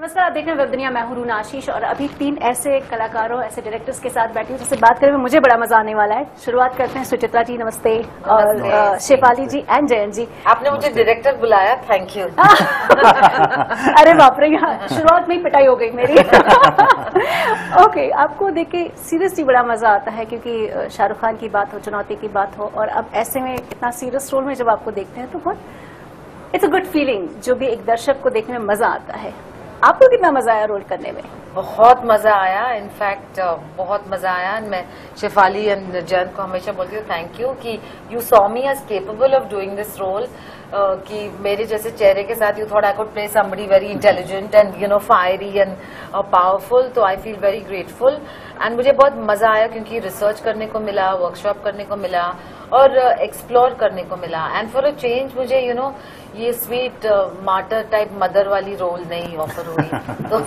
नमस्कार, आप देख रहे हैं वेब दुनिया। मैं हूं रूना आशीष और अभी 3 ऐसे कलाकारों, ऐसे डायरेक्टर्स के साथ बैठी हूं जिससे बात करने में मुझे बड़ा मजा आने वाला है। शुरुआत करते हैं सुचित्रा जी, नमस्ते, और शेफाली जी एंड जयंत जी। आपने मुझे डायरेक्टर बुलाया, थैंक यू। अरे बाप रे, यहाँ शुरुआत में ही पिटाई हो गई मेरी। ओके, आपको देख के सीरियसली बड़ा मजा आता है क्योंकि शाहरुख खान की बात हो, चुनौती की बात हो, और अब ऐसे में इतना सीरियस रोल में जब आपको देखते हैं तो बहुत इट्स अ गुड फीलिंग, जो भी एक दर्शक को देखने में मजा आता है। आपको कितना मजा आया रोल करने में? बहुत मजा आया, इनफैक्ट बहुत मजा आया। मैं शेफाली एंड जयंत को हमेशा बोलती हूँ थैंक यू कि you saw me as capable of doing this role, कि मेरे जैसे चेहरे के साथ you thought I could play somebody very intelligent and fiery and powerful. तो I feel very grateful and मुझे बहुत मजा आया क्योंकि रिसर्च करने को मिला, वर्कशॉप करने को मिला और एक्सप्लोर करने को मिला। एंड फॉर अ चेंज मुझे ये स्वीट मार्टर टाइप मदर वाली रोल नहीं ऑफर हुई, तो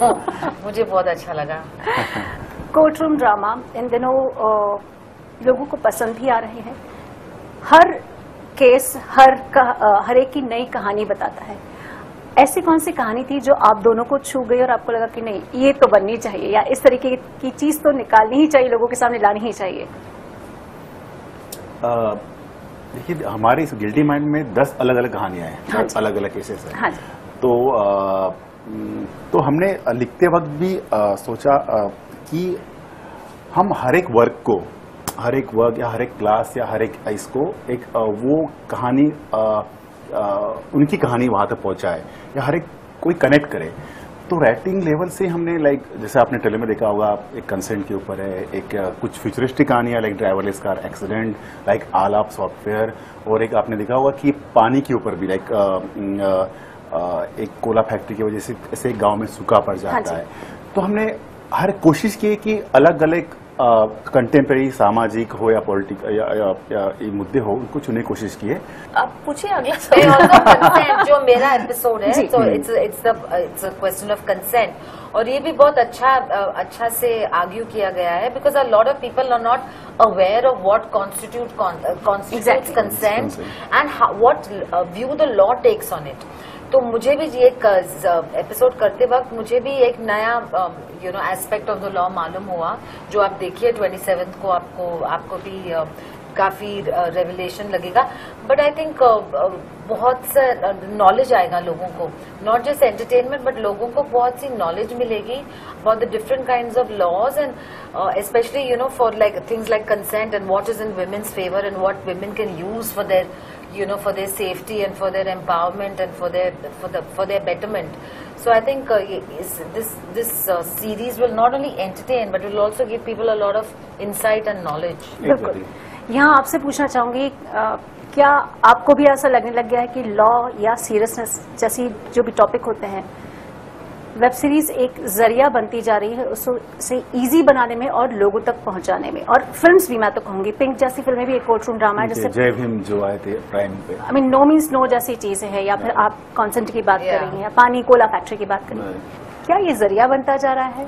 मुझे बहुत अच्छा लगा। कोर्ट रूम ड्रामा इन दिनों लोगों को पसंद भी आ रहे हैं। हर केस, हर एक की नई कहानी बताता है। ऐसी कौन सी कहानी थी जो आप दोनों को छू गई और आपको लगा कि नहीं, ये तो बननी चाहिए, या इस तरीके की चीज तो निकालनी ही चाहिए, लोगों के सामने लानी ही चाहिए? देखिए, हमारे इस गिल्टी माइंड में 10 अलग अलग कहानियां हैं, हाँ, अलग अलग केसेस हैं। हाँ, तो हमने लिखते वक्त भी सोचा कि हम हर एक वर्ग या हर एक क्लास या हर एक इसको एक वो कहानी उनकी कहानी वहां तक पहुंचाए या हर एक कोई कनेक्ट करे। तो राइटिंग लेवल से हमने जैसे आपने ट्रेलर में देखा होगा, एक कंसेंट के ऊपर है, एक कुछ फ्यूचरिस्टिक कहानियां like driverless car accident, like आलाप सॉफ्टवेयर, और एक आपने देखा होगा कि पानी के ऊपर भी एक कोला फैक्ट्री की वजह से ऐसे एक गांव में सूखा पड़ जाता है। तो हमने हर कोशिश की कि अलग अलग कंटेम्प्रेरी सामाजिक हो या पॉलिटिक या मुद्दे हो, उनको चुनने की कोशिश की है। आप पूछिए अगला सवाल। जो मेरा एपिसोड है तो it's a question of consent, और ये भी बहुत अच्छा से आर्ग्यू किया गया है because a lot of people are not aware of what constitutes consent and what view the law takes on it. तो मुझे भी ये एपिसोड करते वक्त मुझे भी एक नया एस्पेक्ट ऑफ द लॉ मालूम हुआ, जो आप देखिए 27 को आपको भी काफी रेवलेशन लगेगा। बट आई थिंक बहुत सा नॉलेज आएगा लोगों को, नॉट जस्ट एंटरटेनमेंट बट लोगों को बहुत सी नॉलेज मिलेगी about the different kinds of laws and specially for things like consent and what is in women's favour and what women can use for their for their safety and for their empowerment and for their betterment. So I think this series will not only entertain but will also give people a lot of insight and knowledge. बिल्कुल। यहाँ आपसे पूछना चाहूंगी, क्या आपको भी ऐसा लगने लग गया है कि लॉ या सीरियसनेस जैसी जो भी टॉपिक होते हैं, वेब सीरीज एक जरिया बनती जा रही है उसे इजी बनाने में और लोगों तक पहुंचाने में? और फिल्म्स भी, मैं तो कहूंगी पिंक जैसी फिल्में भी एक कोर्ट रूम ड्रामा है, जैसे जय भीम जो आए थे प्राइम पे, I mean no means no जैसी चीजें हैं, या फिर आप कॉन्सेंट की बात कर रही हैं या पानी कोला फैक्ट्री की बात कर रही हैं, क्या ये जरिया बनता जा रहा है?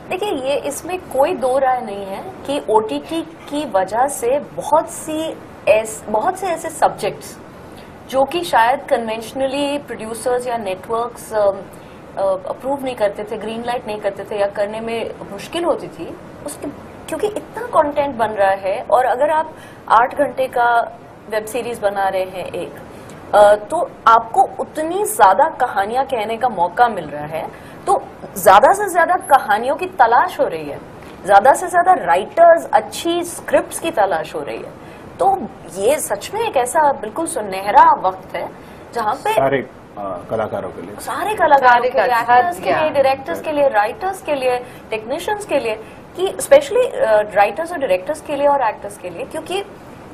देखिए, ये इसमें कोई दो राय नहीं है कि ओटीटी की वजह से बहुत से ऐसे सब्जेक्ट्स जो कि शायद कन्वेंशनली प्रोड्यूसर्स या नेटवर्क्स अप्रूव नहीं करते थे, ग्रीन लाइट नहीं करते थे या करने में मुश्किल होती थी, उसके क्योंकि इतना कंटेंट बन रहा है। और अगर आप 8 घंटे का वेब सीरीज बना रहे हैं तो आपको उतनी ज्यादा कहानियां कहने का मौका मिल रहा है, तो ज्यादा से ज्यादा कहानियों की तलाश हो रही है, ज्यादा से ज्यादा राइटर्स, अच्छी स्क्रिप्ट्स की तलाश हो रही है। तो ये सच में एक ऐसा बिल्कुल सुनहरा वक्त है जहाँ पे कलाकारों के लिए, सारे कलाकारों के लिए, एक्टर्स के लिए, डायरेक्टर्स के लिए, राइटर्स के लिए, टेक्नीशियंस के लिए, कि स्पेशली राइटर्स और डायरेक्टर्स के लिए और एक्टर्स के लिए, क्योंकि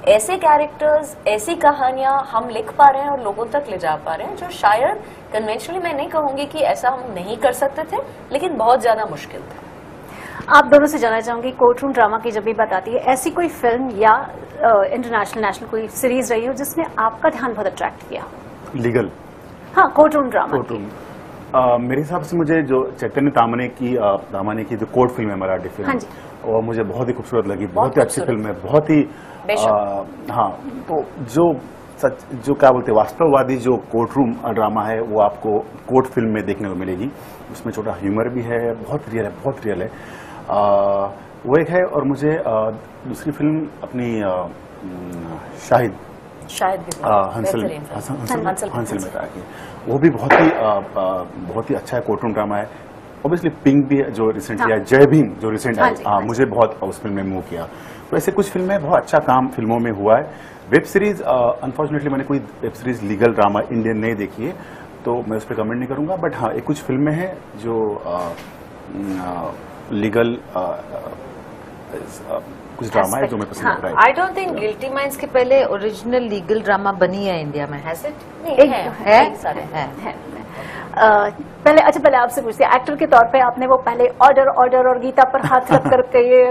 ऐसे कैरेक्टर्स, ऐसी कहानियां हम लिख पा रहे हैं और लोगों तक ले जा पा रहे हैं, जो शायद कन्वेंशनली मैं नहीं कहूंगी कि ऐसा हम नहीं कर सकते थे, लेकिन बहुत ज्यादा मुश्किल था। आप दोनों से जानना चाहूंगी, कोर्ट रूम ड्रामा की जब भी बात आती है, ऐसी कोई फिल्म या इंटरनेशनल नेशनल कोई सीरीज रही हो जिसने आपका ध्यान बहुत अट्रैक्ट किया? लीगल, हाँ, कोर्ट रूम ड्रामा। मेरे हिसाब से मुझे जो चैतन्य तामने की जो कोर्ट फिल्म है मराठी फिल्म, हाँ जी, और मुझे बहुत ही खूबसूरत लगी, बहुत ही अच्छी फिल्म है, बहुत ही हाँ। तो जो सच जो क्या बोलते हैं वास्तववादी जो कोर्ट रूम ड्रामा है वो आपको कोर्ट फिल्म में देखने को मिलेगी। उसमें छोटा ह्यूमर भी है, बहुत रियल है, वो एक है। और मुझे दूसरी फिल्म अपनी शाहिद हंसल मेहता की, वो भी बहुत ही अच्छा है, कोर्ट रूम ड्रामा है। ऑब्वियसली पिंक भी जो रिसेंटली आया, जय भीम जो रिसेंट आई, मुझे बहुत उस फिल्म में मूव किया। तो ऐसे कुछ फिल्में बहुत अच्छा काम फिल्मों में हुआ है। वेब सीरीज अनफॉर्चुनेटली मैंने कोई web series legal drama Indian नहीं देखी है, तो मैं उस पर कमेंट नहीं करूंगा। बट हाँ, एक कुछ फिल्में हैं जो लीगल कुछ ड्रामा है जो मैं पसंद कर रहा I don't think guilty minds के पहले ओरिजिनल लीगल ड्रामा बनी है इंडिया में, हैज इट? नहीं है। पहले आपसे पूछते हैं, एक्टर के तौर पे आपने वो पहले ऑर्डर और गीता पर हाथ रख करके ये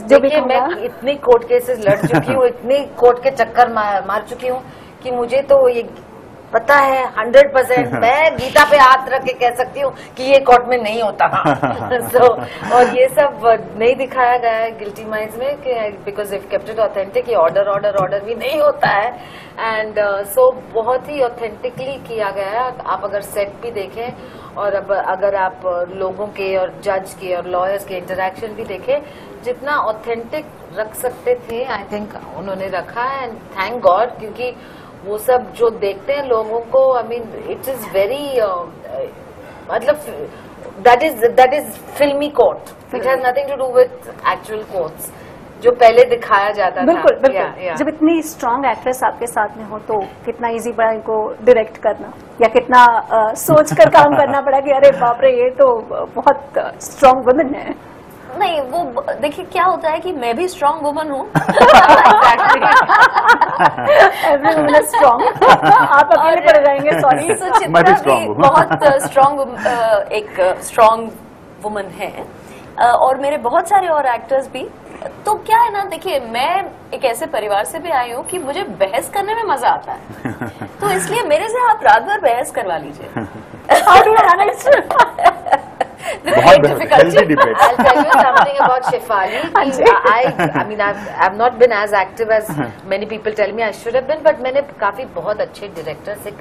जो भी मैं इतनी कोर्ट केसेस लड़ चुकी हूँ, इतनी कोर्ट के चक्कर मार चुकी हूँ कि मुझे तो ये पता है 100% मैं गीता पे हाथ रख के कह सकती हूँ कि ये कोर्ट में नहीं होता। और ये सब नहीं दिखाया गया है गिल्टी माइंड्स में कि because if kept it authentic, ये ऑर्डर भी नहीं होता है। एंड सो बहुत ही ऑथेंटिकली किया गया है। आप अगर सेट भी देखें और अब अगर आप लोगों के और जज के और लॉयर्स के इंटरेक्शन भी देखें, जितना ऑथेंटिक रख सकते थे आई थिंक उन्होंने रखा है। एंड थैंक गॉड, क्योंकि वो सब जो देखते हैं लोगों को, I mean it is very मतलब दैट इज फिल्मी court, it has nothing to do with actual courts जो पहले दिखाया जाता था। बिल्कुल। जब इतनी स्ट्रॉन्ग एक्ट्रेस आपके साथ में हो तो कितना इजी पड़ा इनको डायरेक्ट करना, या कितना सोच कर काम करना पड़ा कि अरे बाप रे ये तो बहुत स्ट्रॉन्ग वुमन है। नहीं, वो देखिए क्या होता है कि मैं भी स्ट्रॉन्ग वुमन हूँ। Everyone is strong. आप अकेले पड़ जाएंगे, सॉरी। सो चित्रा भी बहुत स्ट्रॉन्ग वुमन है, और मेरे बहुत सारे और एक्टर्स भी। तो क्या है ना, देखिए मैं एक ऐसे परिवार से भी आई हूँ कि मुझे बहस करने में मजा आता है, तो इसलिए मेरे से आप रात भर बहस करवा लीजिए। I'll tell you something about Shefali. I mean, I've not been as active as many people tell me I should have been, but मैंने काफी बहुत अच्छे डायरेक्टर से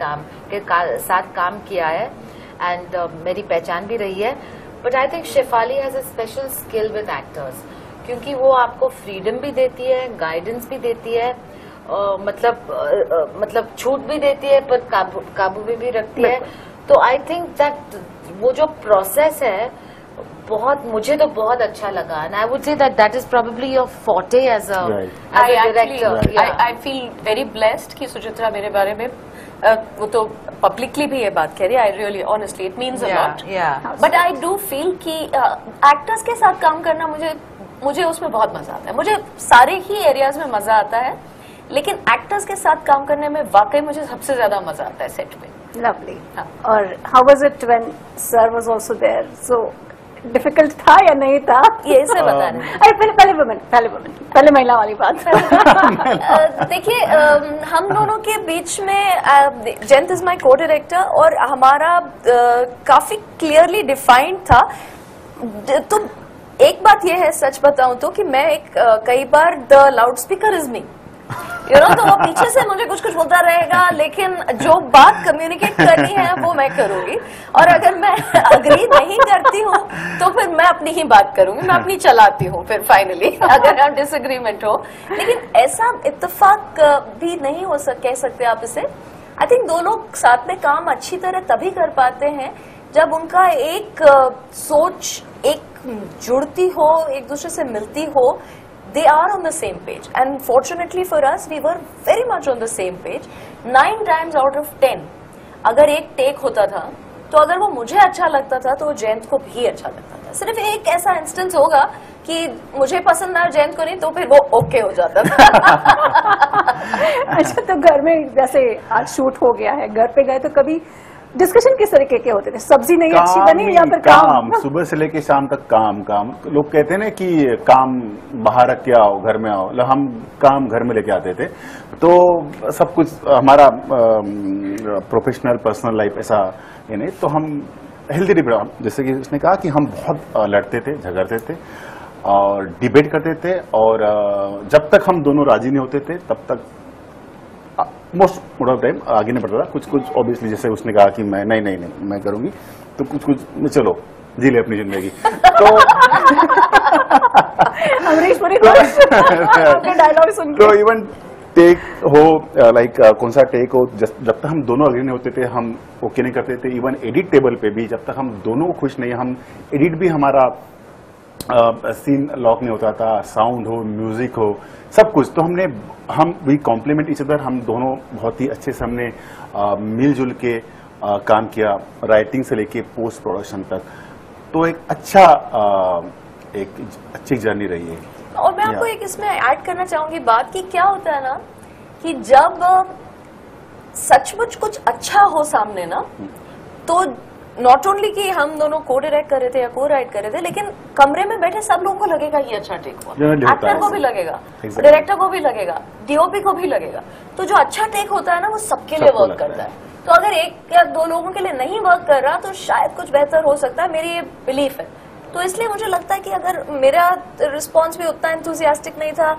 साथ काम किया है, एंड मेरी पहचान भी रही है। But I think Shefali has a special skill with actors, क्योंकि वो आपको फ्रीडम भी देती है, गाइडेंस भी देती है, मतलब छूट भी देती है, पर काबू में भी रखती है। तो आई थिंक दैट वो जो प्रोसेस है मुझे तो बहुत अच्छा लगा, and I would say that is probably your forte as a director. I feel very blessed कि सुचित्रा मेरे बारे में वो तो पब्लिकली भी ये बात कह रही है। I really honestly it means a lot, but I do feel कि एक्टर्स के साथ काम करना मुझे उसमें बहुत मजा आता है। मुझे सारे ही एरियाज में मजा आता है, लेकिन एक्टर्स के साथ काम करने में वाकई मुझे सबसे ज्यादा मजा आता है सेट पे। लवली। और how was it when sir was also there? So difficult था या नहीं था? ये से बता रहे हैं। अरे पहले महिला वाली बात। देखिए हम दोनों के बीच में जयंत इज माय को डायरेक्टर, और हमारा काफी क्लियरली डिफाइंड था। तो एक बात ये है, सच बताऊं तो, कि मैं कई बार the loudspeaker is me, तो वो पीछे से मुझे कुछ बोलता रहेगा, लेकिन जो बात कम्युनिकेट करनी है वो मैं करूंगी, और अगर मैं अग्री नहीं करती हूँ तो फिर मैं अपनी ही बात करूंगी, मैं अपनी चलाती हूँ फिर फाइनली, अगर हम डिसएग्रीमेंट हो। लेकिन ऐसा इत्तेफाक भी नहीं हो कह सकते आप इसे। आई थिंक दो लोग साथ में काम अच्छी तरह तभी कर पाते हैं जब उनका एक सोच एक जुड़ती हो, एक दूसरे से मिलती हो। They are on the same page, and fortunately for us, we were very much on the same page. 9 times out of 10, अगर एक टेक होता था, तो अगर वो मुझे अच्छा लगता था तो जयंत को भी अच्छा लगता था। सिर्फ एक ऐसा इंस्टेंस होगा कि मुझे पसंद आया जयंत को नहीं, तो फिर वो ओके हो जाता था। अच्छा, तो घर में जैसे आज शूट हो गया है, घर पे गए तो कभी डिस्कशन किस तरीके के होते थे? सब्जी नहीं अच्छी बनी या फिर काम? सुबह से लेके शाम तक काम। लोग कहते हैं ना कि काम बाहर रख के आओ, घर में आओ, हम काम घर में लेके आते थे। तो सब कुछ हमारा प्रोफेशनल पर्सनल लाइफ ऐसा ये नहीं, तो हम हेल्दी डिबेट, जैसे कि उसने कहा कि हम बहुत लड़ते थे, झगड़ते थे और डिबेट करते थे, और जब तक हम दोनों राजी नहीं होते थे तब तक मोस्ट ऑफ टाइम आगे नहीं बढ़ता था। कुछ कुछ ऑब्वियसली जैसे उसने कहा कि मैं नहीं मैं करूंगी, तो कुछ कुछ चलो जी ले अपनी जिंदगी। तो अमरीश पुरी आपके डायलॉग सुन के तो इवन टेक हो लाइक कौन सा टेक हो, जब तक हम दोनों अग्री नहीं होते थे हम ओके नहीं करते थे। इवन एडिट टेबल पे भी जब तक हम दोनों खुश नहीं, हम एडिट भी हमारा सीन लॉक नहीं होता था, साउंड हो म्यूजिक हो सब कुछ। तो हम वी कॉम्प्लीमेंट ईच अदर, हम दोनों बहुत ही अच्छे से हमने मिलजुल के काम किया, राइटिंग से लेके पोस्ट प्रोडक्शन तक। तो एक अच्छी जर्नी रही है। और मैं आपको एक इसमें ऐड करना चाहूंगी बात कि क्या होता है ना कि जब सचमुच कुछ अच्छा हो सामने ना, तो नॉट ओनली कि हम दोनों को डायरेक्ट कर रहे थे या को राइट कर रहे थे, लेकिन कमरे में बैठे सब लोगों को लगेगा ये अच्छा टेक हुआ, एक्टर को भी लगेगा, डायरेक्टर को भी लगेगा, डीओपी को भी लगेगा। तो जो अच्छा टेक होता है ना वो सबके लिए वर्क करता है। तो अगर एक या दो लोगों के लिए नहीं वर्क कर रहा तो शायद कुछ बेहतर हो सकता है, मेरी ये बिलीफ है। तो इसलिए मुझे लगता है कि अगर मेरा रिस्पॉन्स भी उतना एंथुसियास्टिक नहीं था,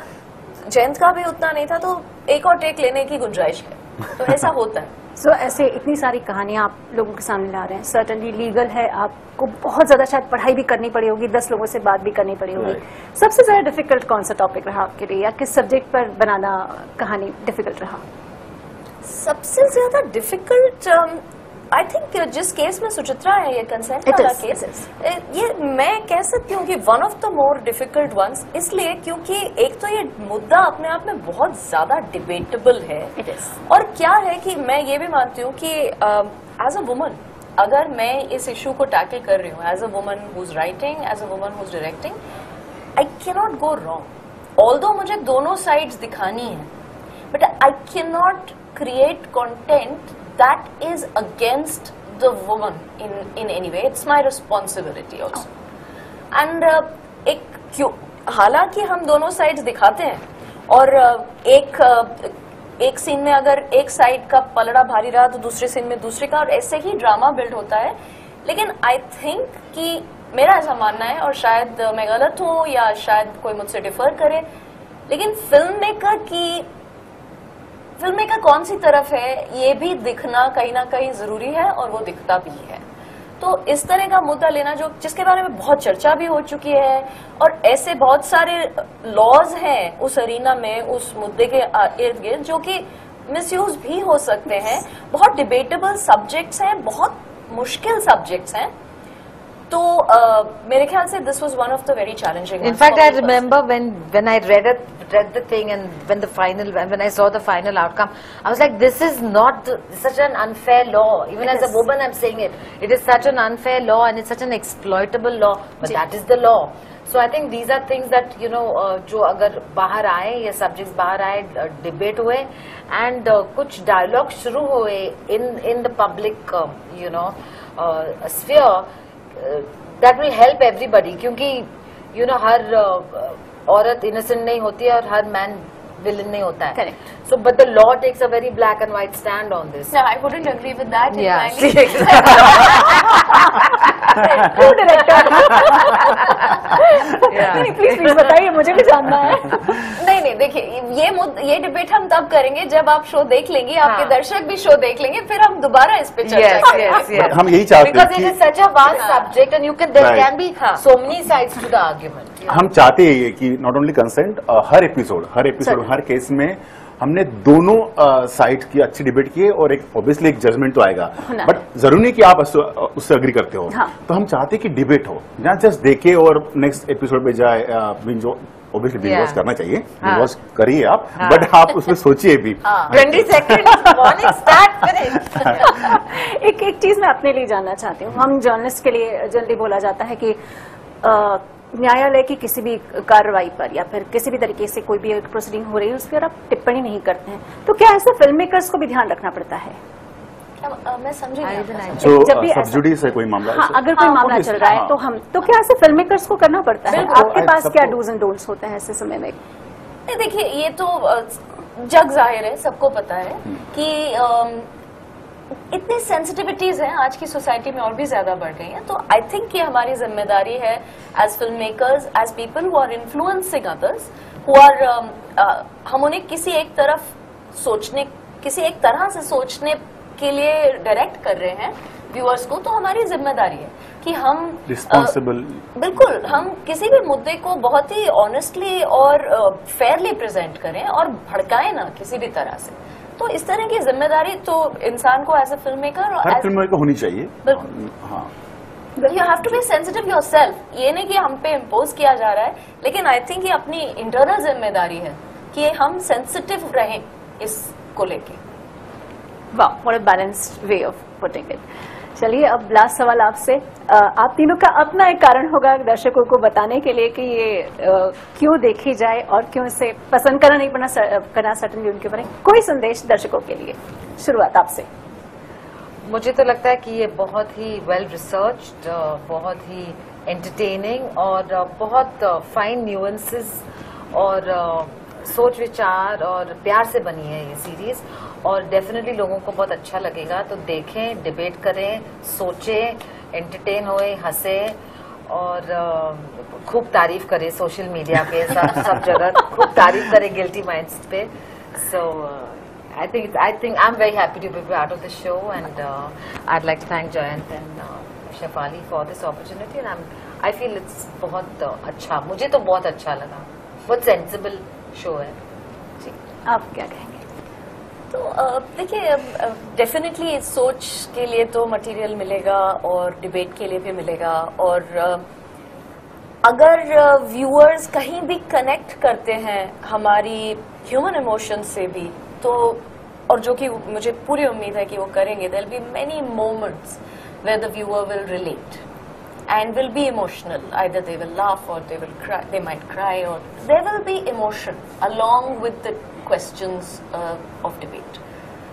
जयंत का भी उतना नहीं था, तो एक और टेक लेने की गुंजाइश है। तो ऐसा होता है। सो ऐसे इतनी सारी कहानियां आप लोगों के सामने ला रहे हैं, सर्टनली लीगल है, आपको बहुत ज्यादा शायद पढ़ाई भी करनी पड़ी होगी, 10 लोगों से बात भी करनी पड़ी होगी। सबसे ज्यादा डिफिकल्ट कौन सा टॉपिक रहा आपके लिए, या किस सब्जेक्ट पर बनाना कहानी डिफिकल्ट रहा? सबसे ज्यादा डिफिकल्ट आई थिंक जिस केस में सुचित्रा है, ये कंसेंट वाला केस, ये मैं कह सकती हूँ कि one of the more difficult ones, इसलिए क्योंकि एक तो ये मुद्दा अपने आप में बहुत ज्यादा डिबेटेबल है। और क्या है कि मैं ये भी मानती हूँ कि एज अ वुमन अगर मैं इस इशू को टैकल कर रही हूँ, as a woman who's writing, as a woman who's directing, I can not go wrong. Although मुझे दोनों साइड्स दिखानी है, but I can not create content that is against the woman in any way. It's my responsibility also. And हालांकि हम दोनों sides दिखाते हैं, और एक सीन में अगर एक साइड का पलड़ा भारी रहा तो दूसरे सीन में दूसरे का, और ऐसे ही ड्रामा बिल्ड होता है। लेकिन आई थिंक कि मेरा ऐसा मानना है, और शायद मैं गलत हूँ या शायद कोई मुझसे डिफर करे, लेकिन फिल्म मेकर कौन सी तरफ है ये भी दिखना कहीं ना कहीं जरूरी है, और वो दिखता भी है। तो इस तरह का मुद्दा लेना जिसके बारे में बहुत चर्चा भी हो चुकी है, और ऐसे बहुत सारे लॉज हैं उस अरीना में, उस मुद्दे के इर्द गिर्द, जो कि मिसयूज भी हो सकते हैं। बहुत डिबेटेबल सब्जेक्ट्स हैं, बहुत मुश्किल सब्जेक्ट्स हैं। तो मेरे ख्याल से this was one of the very challenging. In fact I remember when I read the thing, and when I saw the final outcome, I was like, this is not such an unfair law. Even as a woman, I'm saying it is such an unfair law, and it's such an exploitable law, but that is the law. So I think these are things that जो अगर बाहर आए, ये subjects बाहर आए, debate हुए, and कुछ dialogue शुरू हुए in the public sphere, that will help everybody, क्योंकि हर औरत innocent नहीं होती है और हर मैन villain नहीं होता है. So, but the law takes a very black and white stand on this. No, I wouldn't agree with that. Yeah, नहीं, प्लीज बताइए, मुझे भी जानना है. नहीं देखिए, ये डिबेट हम तब करेंगे जब आप शो देख लेंगे, आपके दर्शक भी शो देख लेंगे, फिर हम दोबारा इस पे चर्चा करेंगे. हम यही चाहते हैं because it is such a vast subject and there can be so many sides to the argument. हम चाहते हैं कि not only consent, her episode her case में हमने दोनों साइड की अच्छी डिबेट की है, और एक ऑब्वियसली एक जजमेंट तो आएगा, बट जरूरी नहीं कि आप उससे अग्री करते हो. तो हम चाहते हैं कि डिबेट हो, जहाँ जस्ट देखे और नेक्स्ट एपिसोड पे जाए. ऑब्वियसली बिग वॉच करना चाहिए, बिग वॉच करिए आप, बट आप उसमें सोचिए भी. 20 seconds morning start finish. एक चीज मैं अपने लिए जानना चाहती हूँ. हम जर्नलिस्ट के लिए जनरली बोला जाता है कि न्यायालय की किसी भी कार्रवाई पर या फिर किसी भी तरीके से कोई भी प्रोसीडिंग हो रही है उस पर आप टिप्पणी नहीं करते हैं. तो क्या ऐसा फिल्म मेकर्स को भी ध्यान रखना पड़ता है? मैं समझी नहीं. जब भी सब्जुडी से कोई मामला, अगर कोई मामला चल रहा है तो क्या ऐसे फिल्म मेकर्स को करना पड़ता है? आपके पास क्या डूज एंड डोंट्स होते हैं ऐसे समय में? देखिए, ये तो जग जाहिर है, सबको पता है कि इतनी सेंसिटिविटीज हैं आज की सोसाइटी में, और भी ज्यादा बढ़ गई हैं. तो आई थिंक ये हमारी जिम्मेदारी है as film makers, as people who are influencing others, who are हम उन्हें किसी एक तरफ सोचने किसी एक तरह से सोचने के लिए डायरेक्ट कर रहे हैं व्यूअर्स को, तो हमारी जिम्मेदारी है कि हम रिस्पॉन्सिबल बिल्कुल हम किसी भी मुद्दे को बहुत ही ऑनेस्टली और फेयरली प्रेजेंट करें और भड़काएं ना किसी भी तरह से। तो इस तरह की जिम्मेदारी तो इंसान को एज ए फिल्म मेकर हर फिल्म मेकर को होनी चाहिए। बिल्कुल, हाँ, you have to be sensitive yourself. ये नहीं कि हम पे इम्पोज किया जा रहा है, लेकिन आई थिंक ये अपनी इंटरनल जिम्मेदारी है कि हम सेंसिटिव रहें इसको लेके। वाह, what a balanced way of putting it. चलिए अब लास्ट सवाल आपसे। आप तीनों का अपना एक कारण होगा दर्शकों को बताने के लिए कि ये क्यों देखी जाए और क्यों इसे पसंद करना नहीं करना सर्टेनली उनके ऊपर है। कोई संदेश दर्शकों के लिए, शुरुआत आपसे। मुझे तो लगता है कि ये बहुत ही वेल रिसर्च्ड, बहुत ही एंटरटेनिंग और बहुत फाइन न्यूएंसेस और सोच विचार और प्यार से बनी है ये सीरीज, और डेफिनेटली लोगों को बहुत अच्छा लगेगा। तो देखें, डिबेट करें, सोचें, एंटरटेन होए, हंसे और खूब तारीफ करें सोशल मीडिया पे, सब जगह खूब तारीफ करें गिल्टी माइंड्स पे। सो I think I'm very happy to be part of the show, and I'd like to thank Jayant and Shefali for this opportunity, and I feel it's बहुत अच्छा, मुझे तो बहुत अच्छा लगा, बहुत सेंसिबल शो है जी। आप क्या कहेंगे? तो देखिए, डेफिनेटली सोच के लिए तो मटेरियल मिलेगा और डिबेट के लिए भी मिलेगा, और अगर व्यूअर्स कहीं भी कनेक्ट करते हैं हमारी ह्यूमन इमोशन से भी, तो और जो कि मुझे पूरी उम्मीद है कि वो करेंगे, there will be many moments where the viewer will relate and will be emotional. Either they will laugh or they will cry, they might cry, or there will be emotion along with the questions of debate.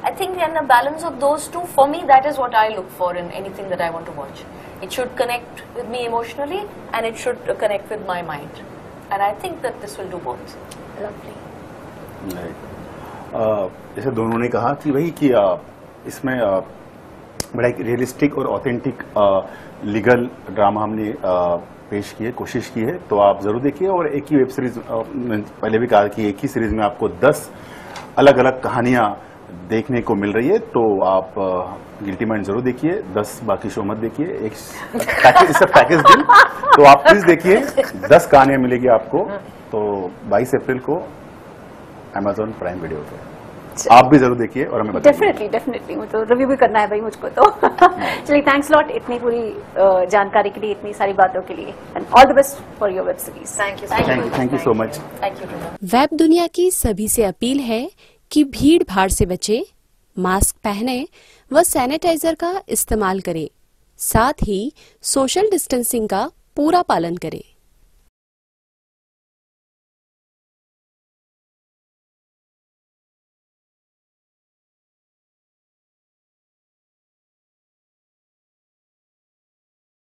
I think in a balance of those two, for me, that is what I look for in anything that I want to watch. It should connect with me emotionally and it should connect with my mind. And I think that this will do both. Lovely. जैसे दोनों ने कहा कि वही कि इसमें बड़ा एक रियलिस्टिक और ऑथेंटिक लीगल ड्रामा हमने पेश की है, कोशिश की है। तो आप जरूर देखिए। और एक ही वेब सीरीज, पहले भी कहा कि एक ही सीरीज में आपको 10 अलग अलग कहानियां देखने को मिल रही है। तो आप गिल्टी माइंड जरूर देखिए, 10 बाकी शो मत देखिए। एक पैकेज डील, तो आप प्लीज देखिए, 10 कहानियां मिलेगी आपको। तो 22 अप्रैल को Amazon प्राइम वीडियो पे आप भी जरूर देखिए और हमें बताइए। डेफिनेटली वो तो रिव्यू भी करना है भाई मुझको तो। चलिए, थैंक्स लॉट इतनी पूरी जानकारी के लिए, इतनी सारी बातों के लिए, and all the best for your web series. Thank you so much. Web दुनिया की सभी से अपील है कि भीड़ भाड़ से बचे, मास्क पहने व सैनिटाइजर का इस्तेमाल करें, साथ ही सोशल डिस्टेंसिंग का पूरा पालन करें।